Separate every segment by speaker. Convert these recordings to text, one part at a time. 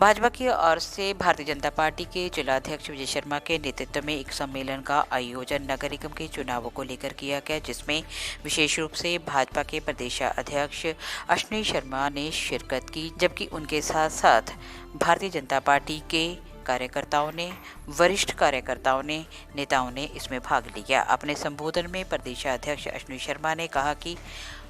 Speaker 1: भाजपा की ओर से भारतीय जनता पार्टी के जिलाध्यक्ष विजय शर्मा के नेतृत्व में एक सम्मेलन का आयोजन नगर निगम के चुनावों को लेकर किया गया, जिसमें विशेष रूप से भाजपा के प्रदेशाध्यक्ष अश्विनी शर्मा ने शिरकत की, जबकि उनके साथ साथ भारतीय जनता पार्टी के कार्यकर्ताओं ने, वरिष्ठ कार्यकर्ताओं ने, नेताओं ने इसमें भाग लिया। अपने संबोधन में प्रदेशाध्यक्ष अश्विनी शर्मा ने कहा कि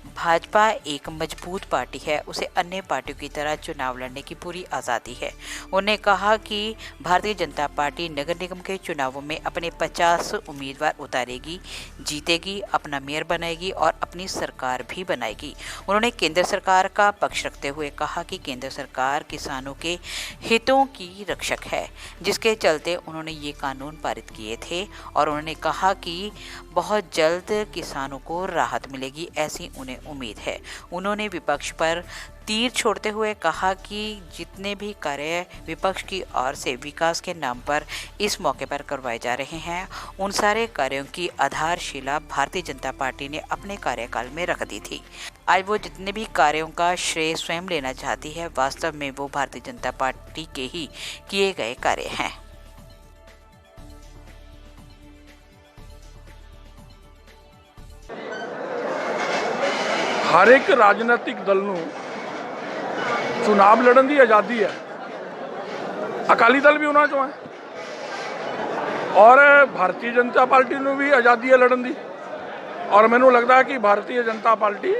Speaker 1: भाजपा एक मजबूत पार्टी है, उसे अन्य पार्टियों की तरह चुनाव लड़ने की पूरी आज़ादी है। उन्होंने कहा कि भारतीय जनता पार्टी नगर निगम के चुनावों में अपने 50 उम्मीदवार उतारेगी, जीतेगी, अपना मेयर बनाएगी और अपनी सरकार भी बनाएगी। उन्होंने केंद्र सरकार का पक्ष रखते हुए कहा कि केंद्र सरकार किसानों के हितों की रक्षक है, जिसके चलते उन्होंने ये कानून पारित किए थे और उन्होंने कहा कि बहुत जल्द किसानों को राहत मिलेगी, ऐसी उन्हें उम्मीद है। उन्होंने विपक्ष पर तीर छोड़ते हुए कहा कि जितने भी कार्य विपक्ष की ओर से विकास के नाम पर इस मौके पर करवाए जा रहे हैं, उन सारे कार्यों की आधारशिला भारतीय जनता पार्टी ने अपने कार्यकाल में रख दी थी। आज वो जितने भी कार्यों का श्रेय स्वयं लेना चाहती है, वास्तव में वो भारतीय जनता पार्टी के ही किए गए कार्य हैं।
Speaker 2: हर एक राजनीतिक दल ਨੂੰ चुनाव लड़न की आज़ादी है। अकाली दल भी उन्होंने चो है और भारतीय जनता पार्टी ਨੂੰ भी आज़ादी है लड़न की। और मैनू लगता है कि भारतीय जनता पार्टी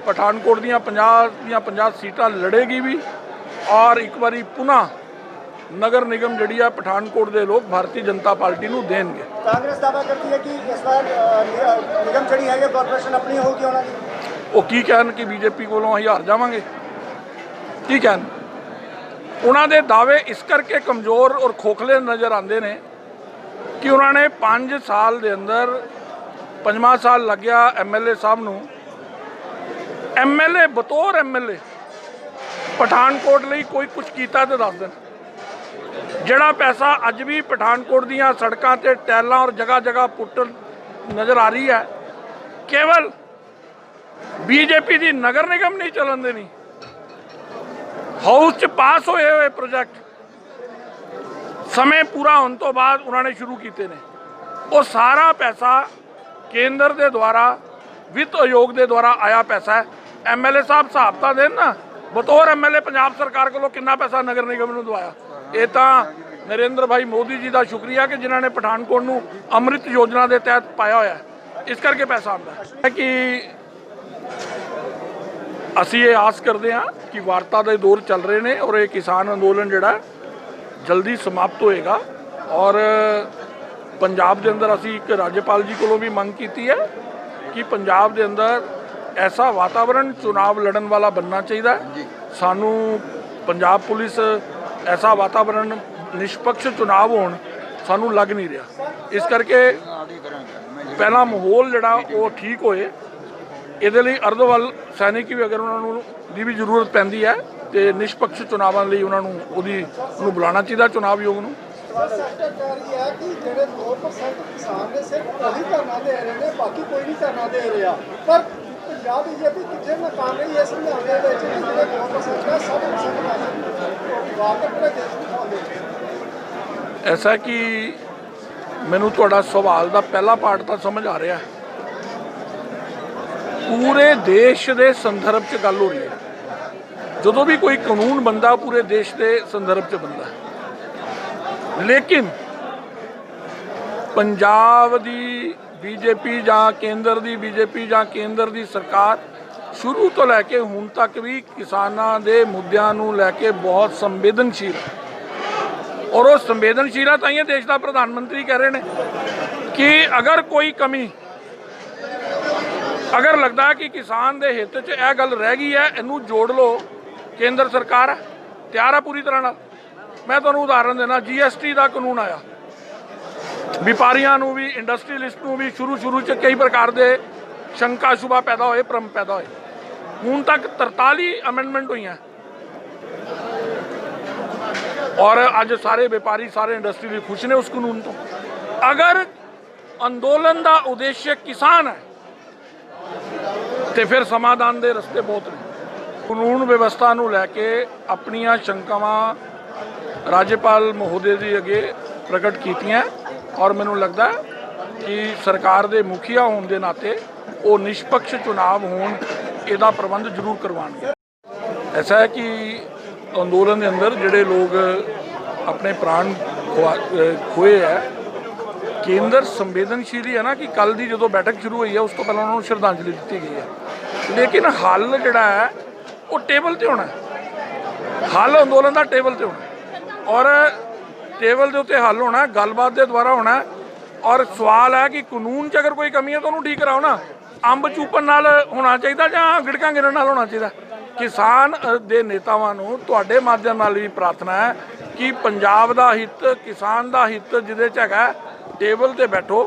Speaker 2: पठानकोट ਦੀਆਂ 50 सीटां लड़ेगी भी और एक बारी पुनः नगर निगम जी है पठानकोट के लोग भारतीय जनता पार्टी ਨੂੰ देंगे।
Speaker 3: कांग्रेस दावा करती है कि इस बार निगम जी है कॉरपोरेशन अपनी होगी उन्होंने।
Speaker 2: वो की कहन कि बीजेपी को ਅਸੀਂ हार जावांगे, की कहन। उन्होंने दावे इस करके कमज़ोर और खोखले नज़र आते हैं कि उन्होंने 5 साल के अंदर 5वां साल लग गया MLA साहब ਨੂੰ MLA बतौर MLA पठानकोट ਲਈ कोई कुछ किया तो दस दिन। ਜਿਹੜਾ पैसा अज भी पठानकोट ਦੀਆਂ सड़कों ਤੇ ਟੈਲਾਂ और जगह जगह पुट नज़र आ रही है, केवल बीजेपी की नगर निगम नहीं चलन देनी। हाउस च पास होए हुए प्रोजेक्ट समय पूरा होने तो बाद उन्होंने शुरू किए ने, वो सारा पैसा केंद्र के द्वारा वित्त आयोग के द्वारा आया पैसा है। MLA साहब हिसाब तो देन ना, बतौर MLA पंजाब सरकार को कितना पैसा नगर निगम ने दवाया। ये तो नरेंद्र भाई मोदी जी का शुक्रिया कि जिन्होंने पठानकोट ਨੂੰ अमृत योजना के तहत पाया होया, इस करके पैसा आता है। कि ਅਸੀਂ ਇਹ ਆਸ ਕਰਦੇ ਹਾਂ कि वार्ता के दौर चल रहे हैं और ये किसान अंदोलन जोड़ा जल्दी समाप्त होएगा। और पंजाब के अंदर असी एक राज्यपाल जी को भी मंग की है कि पंजाब के अंदर ऐसा वातावरण चुनाव लड़न वाला बनना चाहिए। सानू पंजाब पुलिस ऐसा वातावरण निष्पक्ष चुनाव होने सानू लग नहीं रहा। इस करके पहला माहौल जोड़ा वो ठीक होए, ਇਹਦੇ ਲਈ ਅਰਧਵਲ ਸੈਨਿਕ ਵੀ ਅਗਰ ਉਹਨਾਂ ਨੂੰ ਦੀ ਵੀ ਜ਼ਰੂਰਤ ਪੈਂਦੀ ਹੈ ਤੇ ਨਿਸ਼ਪਕਸ਼ ਚੁਣਾਵਾਂ ਲਈ ਉਹਨਾਂ ਨੂੰ ਉਹਨੂੰ ਬੁਲਾਉਣਾ ਚਾਹੀਦਾ ਚੁਣਾਵ ਆਯੋਗ ਨੂੰ।
Speaker 3: ਸੈਕਟਰ ਕਹਿ ਰਹੀ ਹੈ ਕਿ ਜਿਹੜੇ 2% ਕਿਸਾਨ ਨੇ ਸਿਰਫ ਉਹੀ ਧਰਨਾ ਦੇ ਰਹੇ ਨੇ, ਬਾਕੀ ਕੋਈ ਨਹੀਂ ਧਰਨਾ ਦੇ ਰਿਹਾ। ਪਰ ਪੰਜਾਬ ਬੀਜੇਪੀ ਕਿੱਥੇ ਨਾਕਾਮ ਰਹੀ ਹੈ ਸਮਝਾਉਣ ਦੇ ਵਿੱਚ ਕਿ ਜਿਹੜੇ 2% ਹੈ ਸਭ ਪੈਸੇ ਵਾਕਈ ਪੂਰੇ ਦੇਸ਼ ਨੂੰ ਖਾਂਦੇ।
Speaker 2: ਐਸਾ ਕਿ ਮੈਨੂੰ ਤੁਹਾਡਾ ਸਵਾਲ ਦਾ ਪਹਿਲਾ ਪਾਰਟ ਤਾਂ ਸਮਝ ਆ ਰਿਹਾ ਹੈ। पूरे देश के संदर्भ च गल हो रही है। जो भी कोई कानून बनता पूरे देश के संदर्भ च बनता है, लेकिन पंजाब की बीजेपी जां केंद्र की बीजेपी जां केंद्र की सरकार शुरू तो लैके हुण तक भी किसानों के मुद्दों नूं लैके बहुत संवेदनशील है। और वो संवेदनशील है तां देश का प्रधानमंत्री कह रहे हैं कि अगर कोई कमी अगर लगता है कि किसान के हित च यह गल रह गई है, इनू जोड़ लो, केंद्र सरकार है तैयार है पूरी तरह। मैं तुहानू उदाहरण देना, GST का कानून आया, व्यापारियों को भी इंडस्ट्रीलिस्ट को भी शुरू च कई प्रकार के शंका शुभा पैदा होए, भ्रम पैदा होए। हूँ तक 43 अमेंडमेंट हुई हैं और अज सारे व्यापारी सारे इंडस्ट्रीलिस्ट खुश ने उस कानून तो। अगर अंदोलन का उद्देश्य किसान है तो फिर समाधान के रस्ते बहुत ने। कानून व्यवस्था नूं लैके अपनियां शंकावां ਰਾਜਪਾਲ ਮਹੋਦय ਦੀ ਅੱਗੇ ਪ੍ਰਗਟ ਕੀਤੀਆਂ ਔਰ ਮੈਨੂੰ ਲੱਗਦਾ ਕਿ ਸਰਕਾਰ ਦੇ ਮੁਖੀਆ ਹੋਣ ਦੇ ਨਾਤੇ ਉਹ ਨਿਸ਼ਪਕਸ਼ ਚੁਣਾਵ ਹੋਣ ਇਹਦਾ ਪ੍ਰਬੰਧ ਜ਼ਰੂਰ ਕਰਵਾਉਣਗੇ। ऐसा है कि अंदोलन के अंदर जोड़े लोग अपने प्राण खोए है, केंद्र संवेदनशील ही है ना कि कल की जो बैठक शुरू हुई है उस तो पहले उन्होंने श्रद्धांजलि दी गई है, लेकिन हल जोड़ा है वो टेबल पर होना है। हल अंदोलन का टेबल पर होना और टेबल के उत्ते हल होना गलबात के द्वारा होना। और सवाल है कि कानून च अगर कोई कमी है तो उन्होंने ठीक कराओ ना, अंब चूपन नाल होना चाहिए या गिड़कां गिरन नाल होना चाहिए। किसान ਦੇ ਨੇਤਾਵਾਂ ਨੂੰ ਤੁਹਾਡੇ ਮਾਧਿਅਮ ਨਾਲ ਵੀ ਪ੍ਰਾਰਥਨਾ ਹੈ ਕਿ ਪੰਜਾਬ ਦਾ ਹਿੱਤ, ਕਿਸਾਨ ਦਾ ਹਿੱਤ ਜਿਹਦੇ 'ਚ ਹੈਗਾ ਟੇਬਲ ਤੇ ਬੈਠੋ।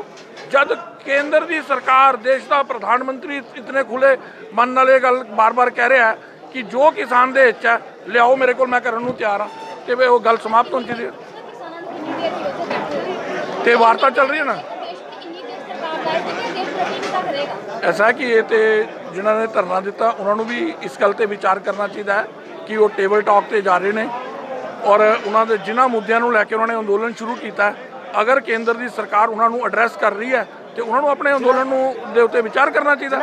Speaker 2: ਜਦ ਕੇਂਦਰ ਦੀ ਸਰਕਾਰ, ਦੇਸ਼ ਦਾ ਪ੍ਰਧਾਨ ਮੰਤਰੀ ਇਤਨੇ ਖੁੱਲੇ ਮਨ ਨਾਲ ਇਹ ਗੱਲ ਬਾਰ-ਬਾਰ ਕਹਿ ਰਿਹਾ ਕਿ ਜੋ ਕਿਸਾਨ ਦੇ ਹਿੱਤ 'ਚ ਹੈ ਲਿਆਓ ਮੇਰੇ ਕੋਲ, ਮੈਂ ਕਰਨ ਨੂੰ ਤਿਆਰ ਹਾਂ, ਤੇ ਵੀ ਉਹ ਗੱਲ ਸਮਾਪਤ ਹੋਣੀ ਚਾਹੀਦੀ ਹੈ। ਤੇ ਵਾਰਤਾ ਚੱਲ ਰਹੀ ਹੈ ਨਾ। ऐसा है कि ये तो जिन्होंने धरना दिता उन्होंने भी इस गल पर विचार करना चाहिए कि वो टेबल टॉक पर जा रहे हैं और उन्होंने जिन्होंने मुद्दों लैके उन्होंने अंदोलन शुरू किया, अगर केंद्र की सरकार उन्होंने एड्रैस कर रही है तो उन्होंने अपने अंदोलन के उत्ते विचार करना चाहिए।